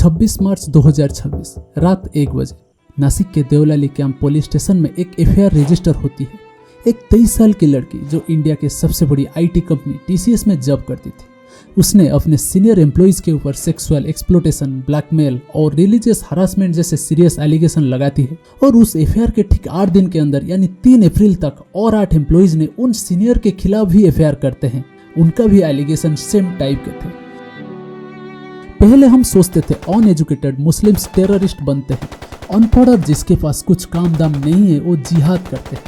26 मार्च 2026 रात 1 बजे नासिक के देवलाली कैंप पुलिस स्टेशन में एक एफआईआर रजिस्टर होती है। एक 23 साल की लड़की जो इंडिया के सबसे बड़ी आईटी कंपनी टीसीएस में जॉब करती थी, उसने अपने सीनियर एम्प्लॉइज के ऊपर सेक्सुअल एक्सप्लोटेशन, ब्लैकमेल और रिलीजियस हरासमेंट जैसे सीरियस एलिगेशन लगाती है। और उस एफआईआर के ठीक 8 दिन के अंदर यानी 3 अप्रैल तक और 8 एम्प्लॉइज ने उन सीनियर के खिलाफ भी एफआईआर करते हैं। उनका भी एलिगेशन सेम टाइप के थे। पहले हम सोचते थे अनएजुकेटेड मुस्लिम्स टेररिस्ट बनते हैं, अनपढ़ और जिसके पास कुछ काम दाम नहीं है वो जिहाद करते हैं।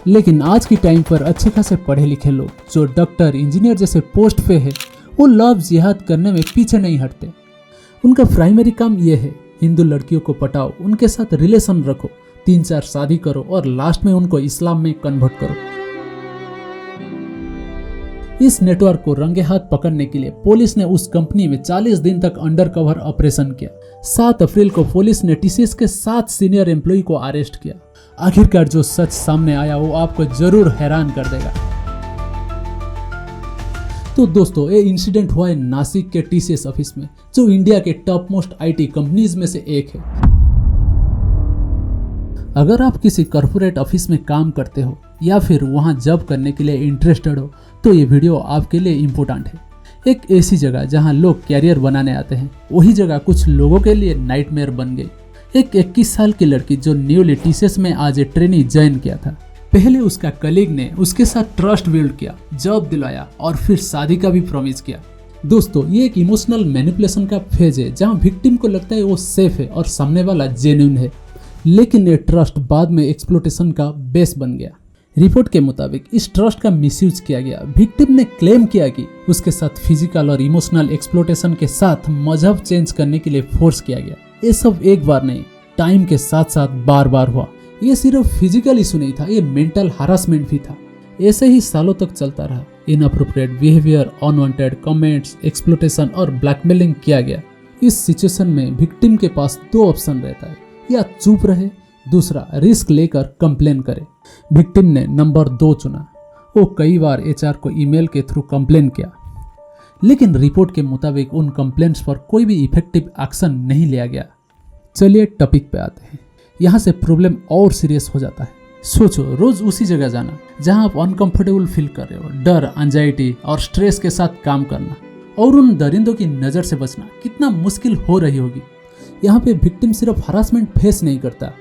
लेकिन आज की टाइम पर अच्छे खासे पढ़े लिखे लोग जो डॉक्टर, इंजीनियर जैसे पोस्ट पे है, वो लव जिहाद करने में पीछे नहीं हटते। उनका प्राइमरी काम ये है, हिंदू लड़कियों को पटाओ, उनके साथ रिलेशन रखो, 3-4 शादी करो और लास्ट में उनको इस्लाम में कन्वर्ट करो। इस नेटवर्क को रंगे हाथ पकड़ने के लिए पुलिस ने उस कंपनी में 40 दिन तक अंडरकवर ऑपरेशन किया। 7 अप्रैल को पुलिस ने टीसीएस के 7 सीनियर एम्प्लॉय को अरेस्ट किया। आखिरकार जो सच सामने आया वो आपको जरूर हैरान कर देगा। तो दोस्तों, ये इंसिडेंट हुआ है नासिक के टीसीएस ऑफिस में, जो इंडिया के टॉप मोस्ट आईटी कंपनीज में से एक है। अगर आप किसी कॉर्पोरेट ऑफिस में काम करते हो या फिर वहां जॉब करने के लिए इंटरेस्टेड हो तो ये वीडियो आपके लिए इम्पोर्टेंट है। एक ऐसी जगह जहां लोग कैरियर बनाने आते हैं, वही जगह कुछ लोगों के लिए नाइटमेयर बन गई। एक 21 साल की लड़की जो न्यूली टीसीएस में आज ट्रेनी ज्वाइन किया था, पहले उसका कलीग ने उसके साथ ट्रस्ट बिल्ड किया, जॉब दिलाया और फिर शादी का भी प्रॉमिस किया। दोस्तों, ये एक इमोशनल मैनिपुलेशन का फेज है जहां विक्टिम को लगता है वो सेफ है और सामने वाला जेन्युइन है, लेकिन ये ट्रस्ट बाद में एक्सप्लोटेशन का बेस बन गया। रिपोर्ट के मुताबिक इस ट्रस्ट का मिसयूज किया गया। विक्टिम ने क्लेम किया कि उसके साथ फिजिकल और इमोशनल एक्सप्लोटेशन के साथ मजहब चेंज करने के लिए फोर्स किया गया। ये सब एक बार नहीं, टाइम के साथ साथ बार बार हुआ। ये सिर्फ फिजिकल इशू नहीं था, ये मेंटल हरासमेंट भी था। ऐसे ही सालों तक चलता रहा। Inappropriate behaviour, unwanted comments, exploitation और ब्लैकमेलिंग किया गया। इस सिचुएशन में विक्टिम के पास 2 ऑप्शन रहता है, या चुप रहे, दूसरा रिस्क लेकर कंप्लेन करे। विक्टिम ने नंबर 2 चुना। वो कई बार एचआर को ईमेल के थ्रू कंप्लेन किया, लेकिन रिपोर्ट के मुताबिक उन कंप्लेंट्स पर कोई भी इफेक्टिव एक्शन नहीं लिया गया। चलिए टॉपिक पे आते हैं। यहाँ से प्रॉब्लम और सीरियस हो जाता है। सोचो, रोज उसी जगह जाना जहाँ आप अनकंफर्टेबल फील कर रहे हो, डर, एंजाइटी और स्ट्रेस के साथ काम करना और उन दरिंदों की नज़र से बचना कितना मुश्किल हो रही होगी। यहाँ पे विक्टिम सिर्फ हरासमेंट फेस नहीं करता,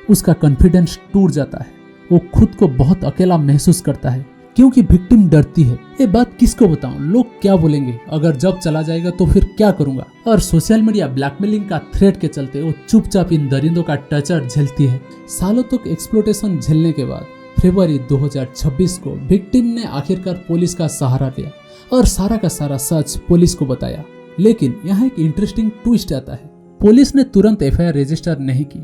उसका कॉन्फिडेंस टूट जाता है। वो खुद को बहुत अकेला महसूस करता है क्योंकि विक्टिम डरती है। ये बात किसको बताऊं, लोग क्या बोलेंगे, अगर जॉब चला जाएगा तो फिर क्या करूंगा। और सोशल मीडिया ब्लैकमेलिंग का थ्रेट के चलते वो चुपचाप इन दरिंदों का टर्चर झेलती है। सालों तक एक्सप्लोटेशन झेलने के बाद फरवरी 2026 को विक्टिम ने आखिरकार पुलिस का सहारा लिया और सारा का सारा सच पुलिस को बताया। लेकिन यहाँ एक इंटरेस्टिंग ट्विस्ट आता है। पुलिस ने तुरंत एफआईआर रजिस्टर नहीं की,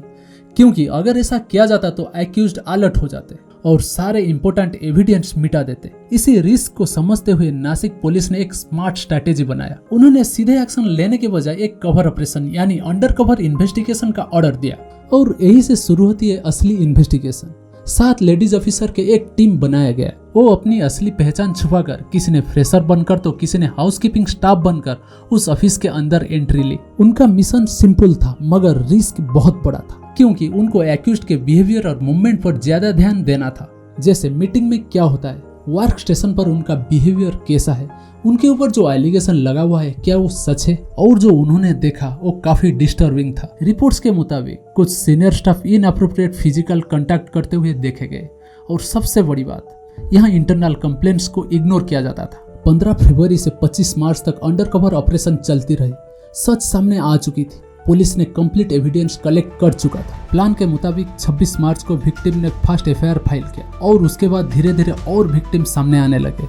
क्योंकि अगर ऐसा किया जाता तो एक्यूज्ड अलर्ट हो जाते और सारे इंपॉर्टेंट एविडेंस मिटा देते। इसी रिस्क को समझते हुए नासिक पुलिस ने एक स्मार्ट स्ट्रैटेजी बनाया। उन्होंने सीधे एक्शन लेने के बजाय एक कवर ऑपरेशन यानी अंडर कवर इन्वेस्टिगेशन का ऑर्डर दिया, और यही से शुरू होती है असली इन्वेस्टिगेशन। 7 लेडीज ऑफिसर के एक टीम बनाया गया। वो अपनी असली पहचान छुपाकर, किसी ने फ्रेशर बनकर तो किसी ने हाउसकीपिंग स्टाफ बनकर उस ऑफिस के अंदर एंट्री ली। उनका मिशन सिंपल था मगर रिस्क बहुत बड़ा था, क्योंकि उनको एक्यूज्ड के बिहेवियर और मूवमेंट पर ज्यादा ध्यान देना था। जैसे मीटिंग में क्या होता है, वर्क स्टेशन पर उनका बिहेवियर कैसा है, उनके ऊपर जो एलिगेशन लगा हुआ है क्या वो सच है, और जो उन्होंने देखा वो काफी डिस्टर्बिंग था। रिपोर्ट्स के मुताबिक कुछ senior staff inappropriate physical contact करते हुए देखे गए, और सबसे बड़ी बात, यहाँ इंटरनल कंप्लेंट्स को इग्नोर किया जाता था। 15 फरवरी से 25 मार्च तक अंडरकवर ऑपरेशन चलती रही। सच सामने आ चुकी थी। पुलिस ने कंप्लीट एविडेंस कलेक्ट कर चुका था। प्लान के मुताबिक 26 मार्च को विक्टिम ने फर्स्ट एफआईआर फाइल किया और उसके बाद धीरे धीरे और विक्टिम सामने आने लगे।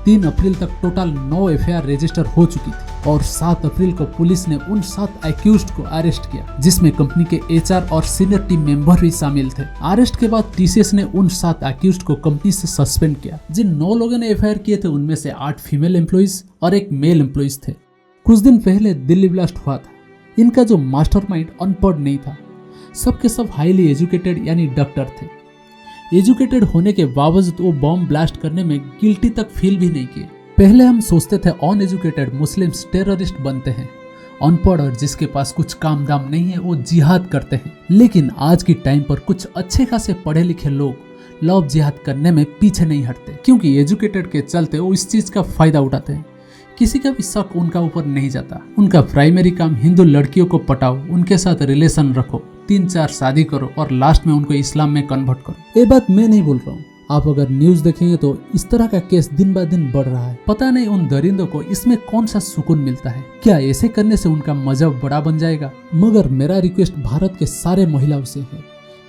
3 अप्रैल तक टोटल 9 एफआईआर रजिस्टर हो चुकी थी और 7 अप्रैल को पुलिस ने उन 7 एक्यूज्ड को अरेस्ट किया, जिसमें कंपनी के एचआर और सीनियर टीम मेंबर भी शामिल थे। अरेस्ट के बाद टीसीएस ने उन 7 एक्यूज्ड को कंपनी से सस्पेंड किया। जिन 9 लोगों ने एफआईआर किए थे उनमें से 8 फीमेल एम्प्लॉइज और 1 मेल एम्प्लॉइज थे। कुछ दिन पहले दिल्ली ब्लास्ट हुआ था। इनका जो मास्टरमाइंड अनपढ़ नहीं था, सबके सब हाईली एजुकेटेड यानी डॉक्टर थे। एजुकेटेड होने के बावजूद वो बॉम्ब ब्लास्ट करने में गिल्टी तक फील भी नहीं किए। पहले हम सोचते थे अनएजुकेटेड मुस्लिम्स टेररिस्ट बनते हैं, अनपढ़ और जिसके पास कुछ काम दाम नहीं है वो जिहाद करते हैं। लेकिन आज की टाइम पर कुछ अच्छे खासे पढ़े लिखे लोग लव जिहाद करने में पीछे नहीं हटते, क्योंकि एजुकेटेड के चलते वो इस चीज का फायदा उठाते हैं। किसी का भी शक उनका ऊपर नहीं जाता। उनका प्राइमरी काम हिंदू लड़कियों को पटाओ, उनके साथ रिलेशन रखो, 3-4 शादी करो और लास्ट में उनको इस्लाम में कन्वर्ट करो। ये बात मैं नहीं बोल रहा हूँ, आप अगर न्यूज देखेंगे तो इस तरह का केस दिन ब दिन बढ़ रहा है। पता नहीं उन दरिंदों को इसमें कौन सा सुकून मिलता है। क्या ऐसे करने से उनका मजहब बड़ा बन जाएगा? मगर मेरा रिक्वेस्ट भारत के सारे महिलाओं से है,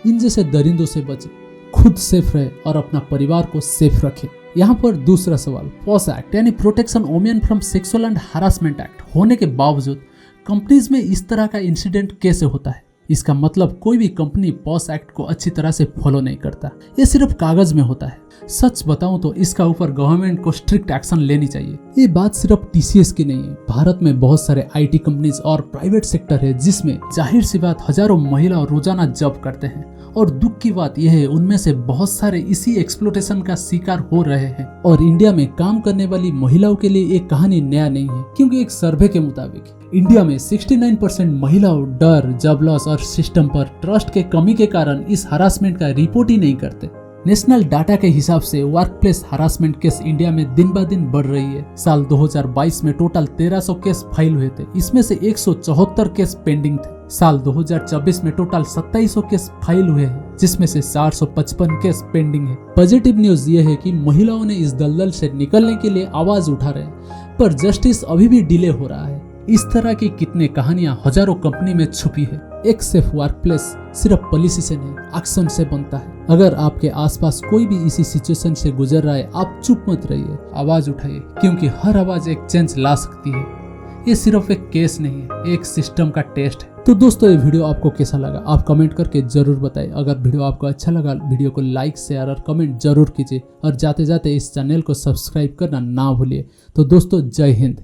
इन जैसे दरिंदों से बचे, खुद सेफ रहे और अपना परिवार को सेफ रखे। यहाँ पर दूसरा सवाल, पॉस एक्ट यानी protection women from sexual and harassment act होने के बावजूद कंपनीज में इस तरह का इंसिडेंट कैसे होता है? इसका मतलब कोई भी कंपनी पॉस एक्ट को अच्छी तरह से फॉलो नहीं करता, ये सिर्फ कागज में होता है। सच बताऊं तो इसका ऊपर गवर्नमेंट को स्ट्रिक्ट एक्शन लेनी चाहिए। ये बात सिर्फ टीसीएस की नहीं है, भारत में बहुत सारे आईटी कंपनीज और प्राइवेट सेक्टर है जिसमें जाहिर सी बात हजारों महिला रोजाना जॉब करते हैं, और दुख की बात यह है उनमें से बहुत सारे इसी एक्सप्लोटेशन का शिकार हो रहे हैं। और इंडिया में काम करने वाली महिलाओं के लिए ये कहानी नया नहीं है, क्योंकि एक सर्वे के मुताबिक इंडिया में 69% महिलाओं डर, जॉब लॉस और सिस्टम पर ट्रस्ट के कमी के कारण इस हरासमेंट का रिपोर्ट ही नहीं करते। नेशनल डाटा के हिसाब से work place harassment case India में दिन ब दिन बढ़ रही है। साल 2022 में टोटल 1300 केस फाइल हुए थे, इसमें से 174 केस पेंडिंग थे। साल 2024 में टोटल 2700 केस फाइल हुए हैं, जिसमें से 455 केस पेंडिंग है। पॉजिटिव न्यूज ये है कि महिलाओं ने इस दलदल से निकलने के लिए आवाज उठा रहे हैं, पर जस्टिस अभी भी डिले हो रहा है। इस तरह की कितने कहानियां हजारों कंपनी में छुपी है। एक सेफ वर्कप्लेस सिर्फ पॉलिसी से नहीं, एक्शन से बनता है। अगर आपके आसपास कोई भी इसी सिचुएशन से गुजर रहा है, आप चुप मत रहिए, आवाज उठाइए, क्योंकि हर आवाज एक चेंज ला सकती है। ये सिर्फ एक केस नहीं है, एक सिस्टम का टेस्ट है। तो दोस्तों, ये वीडियो आपको कैसा लगा आप कमेंट करके जरूर बताएं। अगर वीडियो आपको अच्छा लगा, वीडियो को लाइक, शेयर और कमेंट जरूर कीजिए, और जाते जाते इस चैनल को सब्सक्राइब करना ना भूलिए। तो दोस्तों, जय हिंद।